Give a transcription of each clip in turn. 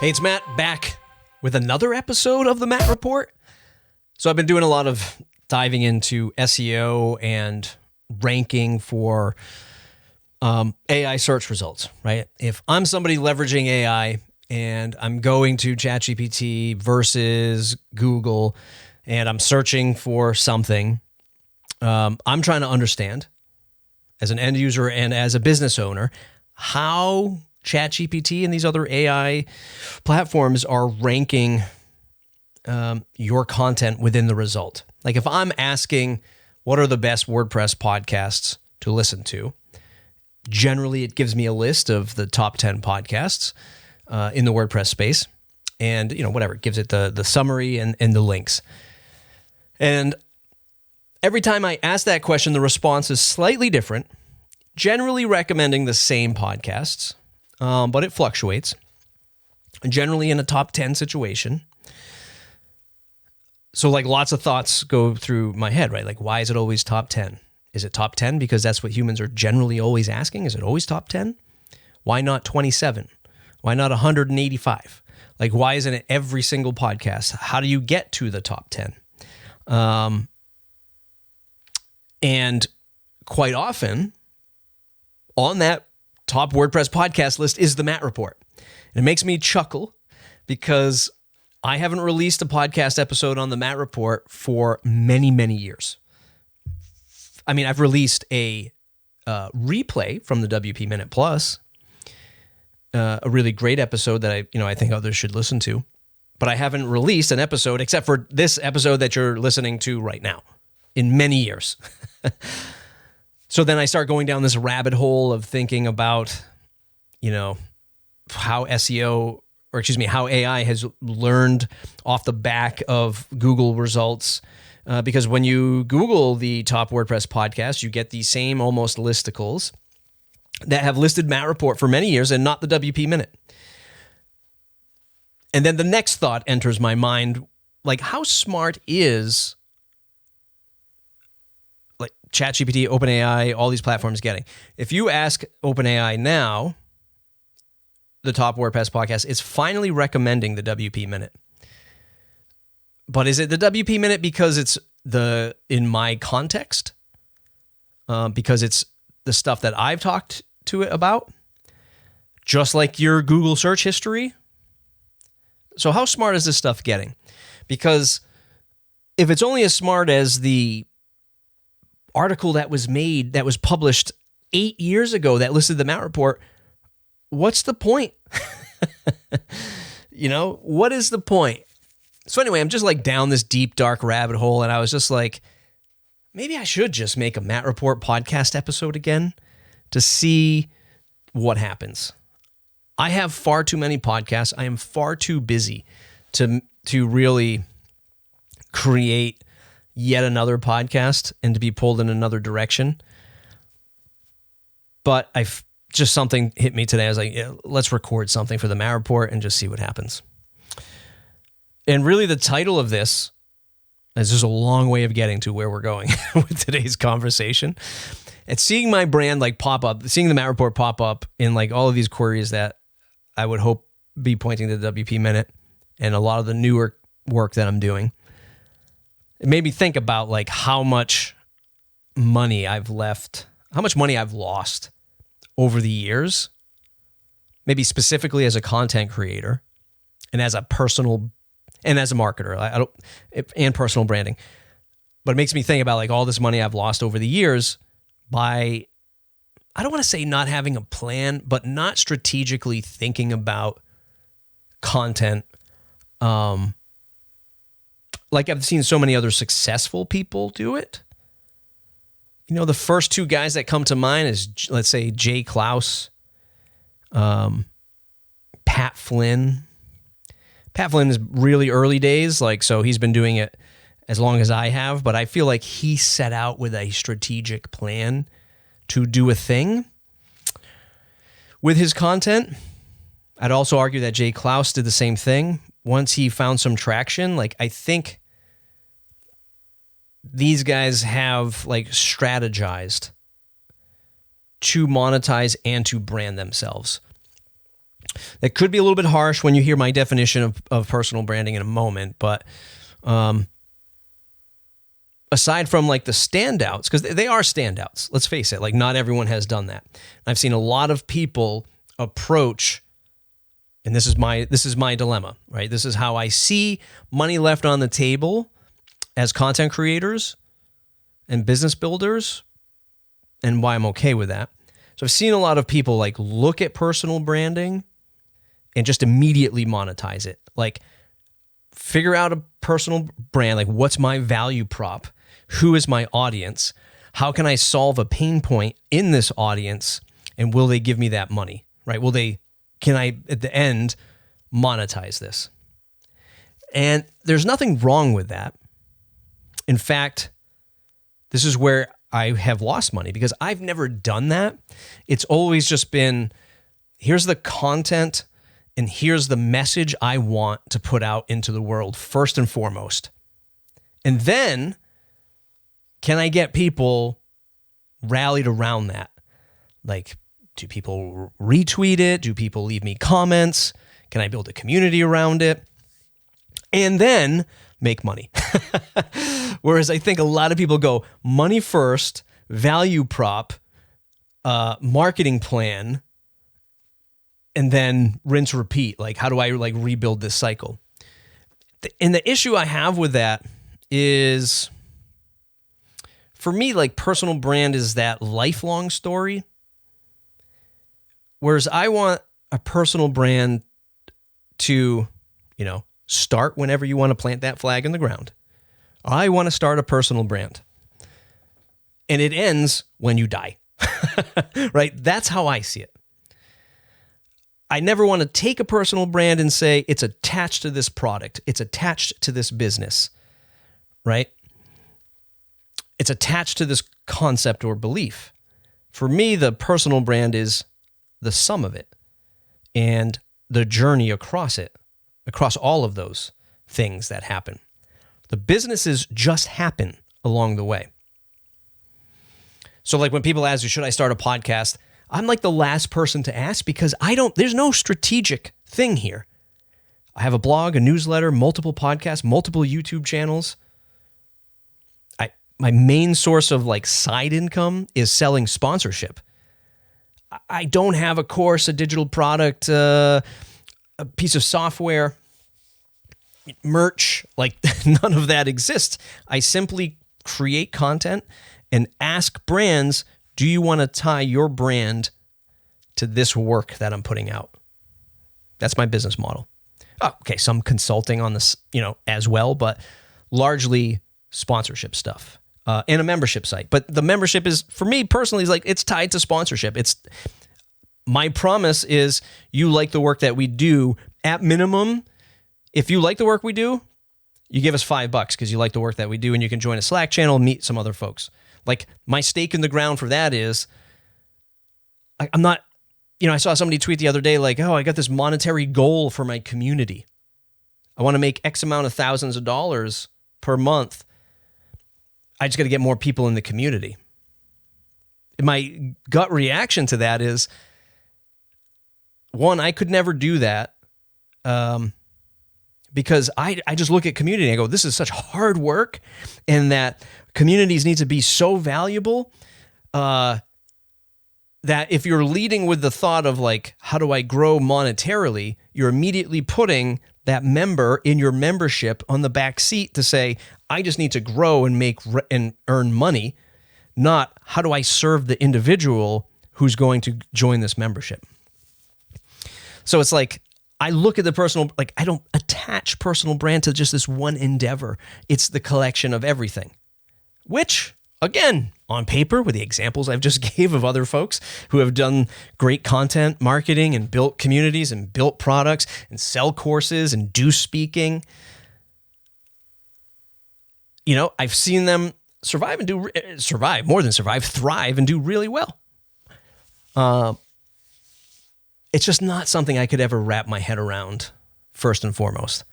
Hey, it's Matt back with another episode of the Matt Report. So I've been doing a lot of diving into SEO and ranking for AI search results, right? If I'm somebody leveraging AI and I'm going to ChatGPT versus Google and I'm searching for something, I'm trying to understand as an end user and as a business owner how ChatGPT and these other AI platforms are ranking your content within the result. Like if I'm asking what are the best WordPress podcasts to listen to, generally it gives me a list of the top 10 podcasts in the WordPress space. And, you know, whatever, it gives it the summary and the links. And every time I ask that question, the response is slightly different, generally recommending the same podcasts, but it fluctuates, generally in a top 10 situation. So like lots of thoughts go through my head, right? Like, why is it always top 10? Is it top 10 because that's what humans are generally always asking? Is it always top 10? Why not 27? Why not 185? Like, why isn't it every single podcast? How do you get to the top 10? And quite often on that top WordPress podcast list is the Matt Report. And it makes me chuckle because I haven't released a podcast episode on the Matt Report for many, many years. I mean, I've released a replay from the WP Minute Plus, a really great episode that I think others should listen to, but I haven't released an episode except for this episode that you're listening to right now in many years. So then I start going down this rabbit hole of thinking about, how how AI has learned off the back of Google results. Because when you Google the top WordPress podcast, you get the same almost listicles that have listed Matt Report for many years and not the WP Minute. And then the next thought enters my mind, like how smart is like ChatGPT, OpenAI, all these platforms getting? If you ask OpenAI now, the top WordPress podcast is finally recommending the WP Minute. But is it the WP Minute because it's in my context? Because it's the stuff that I've talked to it about? Just like your Google search history? So how smart is this stuff getting? Because if it's only as smart as the article that was published 8 years ago that listed the Matt Report, what's the point? What is the point? So anyway, I'm just like down this deep, dark rabbit hole, and I was just like, maybe I should just make a Matt Report podcast episode again to see what happens. I have far too many podcasts. I am far too busy to really create yet another podcast and to be pulled in another direction. But just something hit me today. I was like, yeah, let's record something for the Matt Report and just see what happens. And really the title of this is just a long way of getting to where we're going with today's conversation. And seeing my brand like pop up, seeing the Matt Report pop up in like all of these queries that I would hope be pointing to the WP Minute and a lot of the newer work that I'm doing, it made me think about like how much money I've lost over the years, maybe specifically as a content creator and as a marketer, and personal branding. But it makes me think about like all this money I've lost over the years by, I don't want to say not having a plan, but not strategically thinking about content. Like I've seen so many other successful people do it. The first two guys that come to mind is, let's say, Jay Clouse, Pat Flynn. Pat Flynn is really early days, so he's been doing it as long as I have, but I feel like he set out with a strategic plan to do a thing with his content. I'd also argue that Jay Clouse did the same thing. Once he found some traction, I think these guys have strategized to monetize and to brand themselves. That could be a little bit harsh when you hear my definition of personal branding in a moment, but aside from like the standouts, because they are standouts, let's face it, like not everyone has done that. I've seen a lot of people approach, and this is my dilemma, right? This is how I see money left on the table as content creators and business builders, and why I'm okay with that. So I've seen a lot of people like look at personal branding and just immediately monetize it. Like figure out a personal brand, like what's my value prop? Who is my audience? How can I solve a pain point in this audience? And will they give me that money, right? Can I, at the end, monetize this? And there's nothing wrong with that. In fact, this is where I have lost money because I've never done that. It's always just been, here's the content and here's the message I want to put out into the world first and foremost. And then, can I get people rallied around that? Like, do people retweet it? Do people leave me comments? Can I build a community around it? And then make money. Whereas I think a lot of people go money first, value prop, marketing plan, and then rinse, repeat. Like, how do I like rebuild this cycle? And the issue I have with that is, for me, like personal brand is that lifelong story. Whereas I want a personal brand to, start whenever you want to plant that flag in the ground. I want to start a personal brand. And it ends when you die, right? That's how I see it. I never want to take a personal brand and say it's attached to this product. It's attached to this business, right? It's attached to this concept or belief. For me, the personal brand is the sum of it and the journey across it, across all of those things that happen. The businesses just happen along the way. So like when people ask you, should I start a podcast? I'm like the last person to ask because there's no strategic thing here. I have a blog, a newsletter, multiple podcasts, multiple YouTube channels. My main source of like side income is selling sponsorship. I don't have a course, a digital product, a piece of software, merch, like none of that exists. I simply create content and ask brands, do you want to tie your brand to this work that I'm putting out? That's my business model. Oh, okay, some consulting on this, as well, but largely sponsorship stuff. And a membership site. But the membership is, for me personally, is like it's tied to sponsorship. It's my promise is you like the work that we do. At minimum, if you like the work we do, you give us $5 because you like the work that we do, and you can join a Slack channel and meet some other folks. Like my stake in the ground for that is I'm not, I saw somebody tweet the other day like, oh, I got this monetary goal for my community. I want to make X amount of thousands of dollars per month. I just got to get more people in the community. My gut reaction to that is, one, I could never do that because I just look at community and I go, this is such hard work, and that communities need to be so valuable that if you're leading with the thought of like, how do I grow monetarily, you're immediately putting that member in your membership on the back seat to say, I just need to grow and make and earn money, not how do I serve the individual who's going to join this membership. So it's like, I look at the personal, like I don't attach personal brand to just this one endeavor. It's the collection of everything, which again, on paper, with the examples I've just gave of other folks who have done great content marketing and built communities and built products and sell courses and do speaking, I've seen them thrive and do really well. It's just not something I could ever wrap my head around, first and foremost.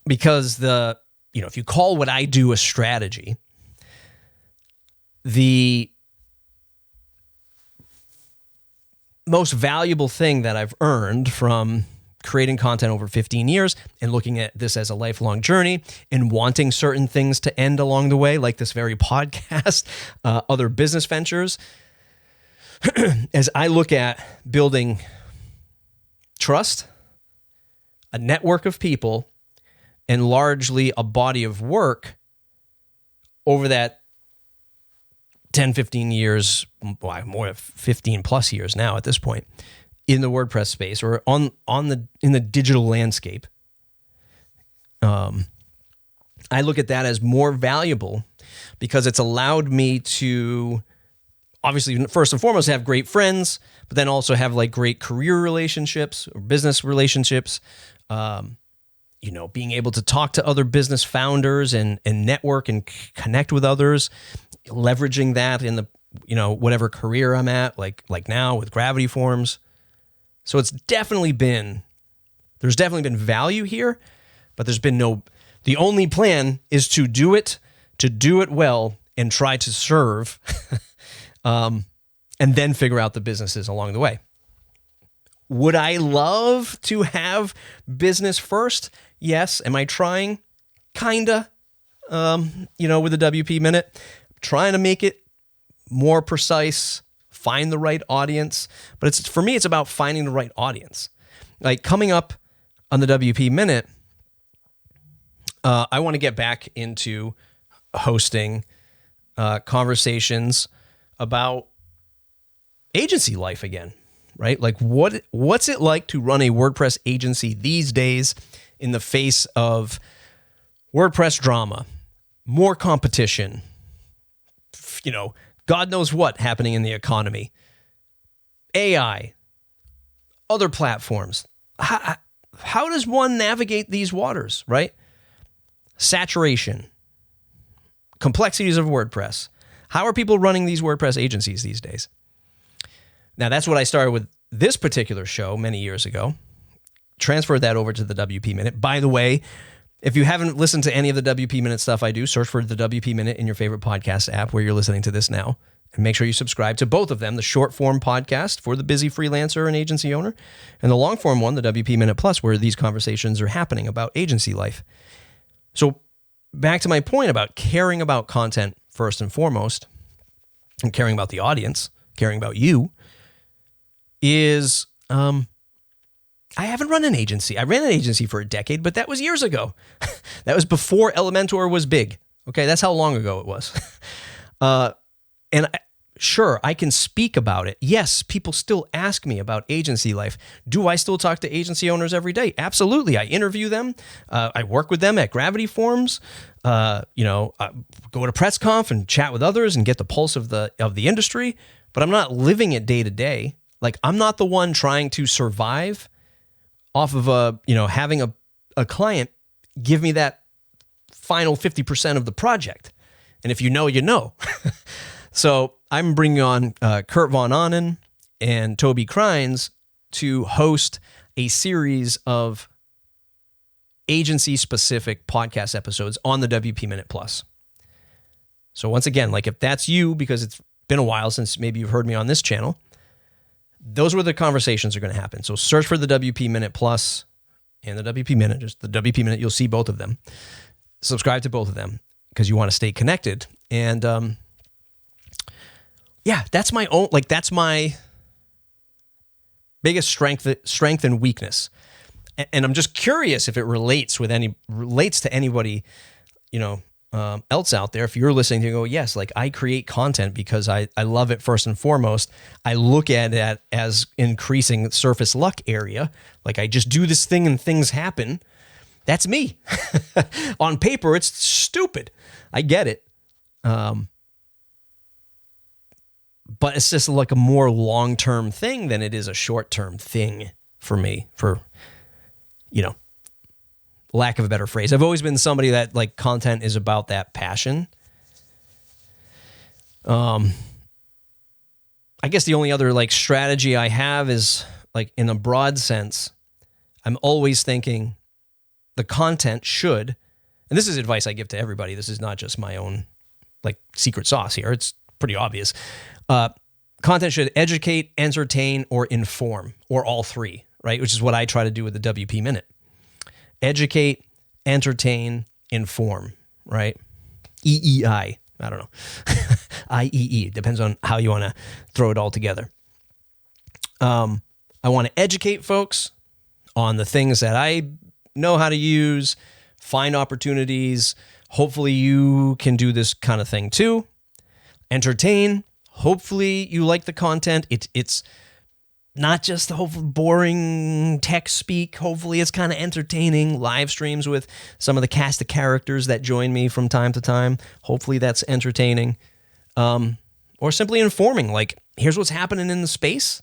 Because if you call what I do a strategy, the most valuable thing that I've earned from creating content over 15 years and looking at this as a lifelong journey and wanting certain things to end along the way, like this very podcast, other business ventures, as I look at building trust, a network of people, and largely a body of work over that 10, 15 years, well, more than 15 plus years now at this point, in the WordPress space or in the digital landscape. I look at that as more valuable because it's allowed me to obviously first and foremost have great friends, but then also have like great career relationships or business relationships. Being able to talk to other business founders and network and connect with others, leveraging that in the, whatever career I'm at, like now with Gravity Forms. So there's definitely been value here, but the only plan is to do it well and try to serve, and then figure out the businesses along the way. Would I love to have business first? Yes. Am I trying? Kinda, with the WP Minute, trying to make it more precise, find the right audience. But for me, it's about finding the right audience. Like coming up on the WP Minute, I want to get back into hosting conversations about agency life again, right? Like what's it like to run a WordPress agency these days in the face of WordPress drama, more competition, God knows what happening in the economy, AI, other platforms. How does one navigate these waters, right? Saturation, complexities of WordPress. How are people running these WordPress agencies these days? Now, that's what I started with this particular show many years ago. Transferred that over to the WP Minute. By the way, if you haven't listened to any of the WP Minute stuff I do, search for the WP Minute in your favorite podcast app where you're listening to this now. And make sure you subscribe to both of them, the short form podcast for the busy freelancer and agency owner, and the long form one, the WP Minute Plus, where these conversations are happening about agency life. So back to my point about caring about content first and foremost, and caring about the audience, caring about you, is I haven't run an agency. I ran an agency for a decade, but that was years ago. That was before Elementor was big. Okay, that's how long ago it was. Sure, I can speak about it. Yes, people still ask me about agency life. Do I still talk to agency owners every day? Absolutely. I interview them. I work with them at Gravity Forms. I go to PressConf and chat with others and get the pulse of the industry. But I'm not living it day to day. Like I'm not the one trying to survive off of having a client give me that final 50% of the project. And if you know, you know. So I'm bringing on Kurt Von Onen and Toby Crines to host a series of agency-specific podcast episodes on the WP Minute Plus. So once again, like if that's you, because it's been a while since maybe you've heard me on this channel, those were the conversations are going to happen. So search for the WP Minute Plus and the WP Minute, just the WP Minute. You'll see both of them. Subscribe to both of them because you want to stay connected. And that's my own, that's my biggest strength and weakness. And I'm just curious if it relates to anybody, else out there. If you're listening to go, yes, like I create content because I love it first and foremost. I look at it as increasing surface luck area. Like I just do this thing and things happen. That's me. On paper, it's stupid. I get it. But it's just like a more long-term thing than it is a short-term thing for me, for, lack of a better phrase. I've always been somebody that like content is about that passion. I guess the only other like strategy I have is like in a broad sense, I'm always thinking the content should, and this is advice I give to everybody. This is not just my own like secret sauce here. It's pretty obvious. content should educate, entertain, or inform, or all three, right? Which is what I try to do with the WP Minute. Educate, entertain, inform, right? EEI. I don't know. IEE. Depends on how you want to throw it all together. I want to educate folks on the things that I know how to use, find opportunities. Hopefully you can do this kind of thing too. Entertain. Hopefully you like the content. It's not just the hopefully boring tech speak. Hopefully it's kind of entertaining. Live streams with some of the cast of characters that join me from time to time. Hopefully that's entertaining. Or simply informing, like, here's what's happening in the space.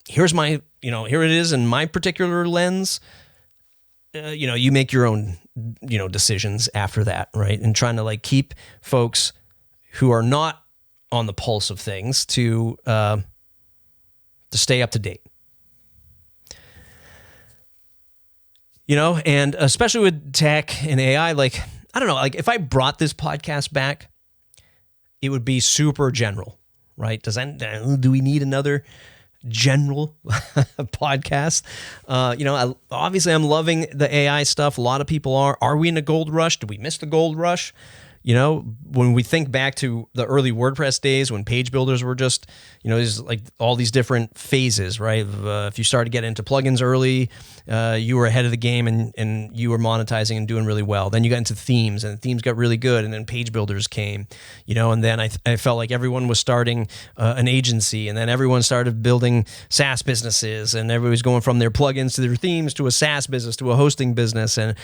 Here's my, here it is in my particular lens. You make your own, decisions after that, right? And trying to like keep folks who are not on the pulse of things to stay up to date. And especially with tech and AI, like, I don't know, like if I brought this podcast back, it would be super general, right? Do we need another general podcast? Obviously I'm loving the AI stuff. A lot of people are. Are we in a gold rush? Did we miss the gold rush? When we think back to the early WordPress days when page builders were just, there's like all these different phases, right? If you started to get into plugins early, you were ahead of the game and you were monetizing and doing really well. Then you got into themes and themes got really good. And then page builders came, and then I felt like everyone was starting an agency, and then everyone started building SaaS businesses, and everybody was going from their plugins to their themes to a SaaS business to a hosting business. And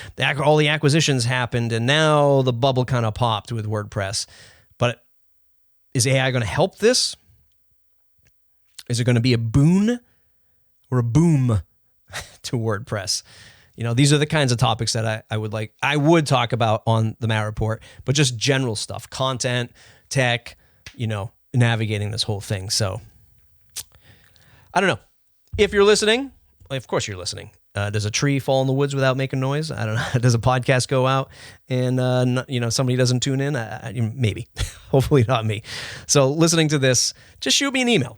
all the acquisitions happened. And now the bubble kind of popped with WordPress. But is AI going to help this? Is it going to be a boon or a boom to WordPress? These are the kinds of topics that I would talk about on the Matt Report, but just general stuff, content, tech, navigating this whole thing. So I don't know. If you're listening, of course you're listening. Does a tree fall in the woods without making noise? I don't know. Does a podcast go out and somebody doesn't tune in? Maybe. Hopefully not me. So listening to this, just shoot me an email.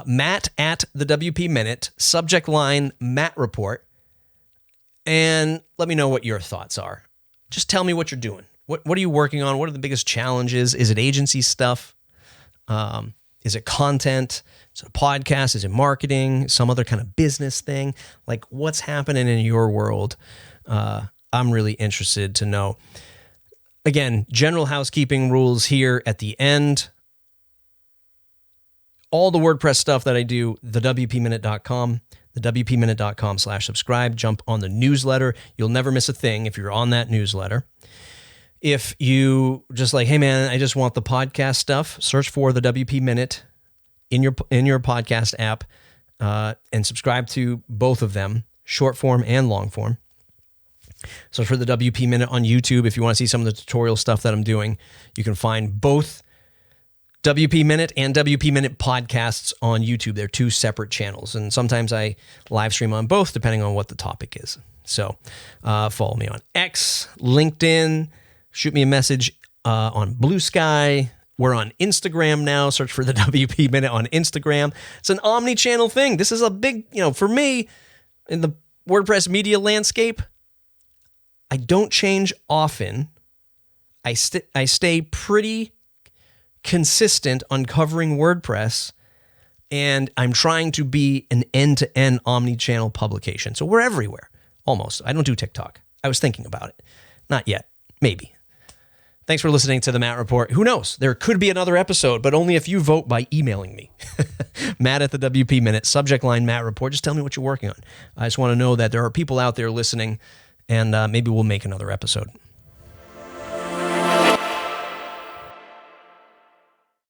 Matt at the WP Minute, subject line Matt Report, and let me know what your thoughts are. Just tell me what you're doing. What are you working on? What are the biggest challenges? Is it agency stuff? Is it content? Is it a podcast? Is it marketing? Some other kind of business thing? Like, what's happening in your world? I'm really interested to know. Again, general housekeeping rules here at the end. All the WordPress stuff that I do, thewpminute.com, thewpminute.com/subscribe. Jump on the newsletter. You'll never miss a thing if you're on that newsletter. If you just like, hey man, I just want the podcast stuff, search for the WP Minute in your podcast app and subscribe to both of them, short form and long form. So for the WP Minute on YouTube, if you want to see some of the tutorial stuff that I'm doing, you can find both WP Minute and WP Minute podcasts on YouTube. They're two separate channels, and sometimes I live stream on both depending on what the topic is. So follow me on X, LinkedIn, shoot me a message on Blue Sky. We're on Instagram now. Search for the WP Minute on Instagram. It's an omni-channel thing. This is a big, for me, in the WordPress media landscape, I don't change often. I stay pretty consistent on covering WordPress, and I'm trying to be an end-to-end omni-channel publication. So we're everywhere, almost. I don't do TikTok. I was thinking about it. Not yet. Maybe. Thanks for listening to the Matt Report. Who knows? There could be another episode, but only if you vote by emailing me. Matt at the WP Minute, subject line Matt Report. Just tell me what you're working on. I just want to know that there are people out there listening, and maybe we'll make another episode.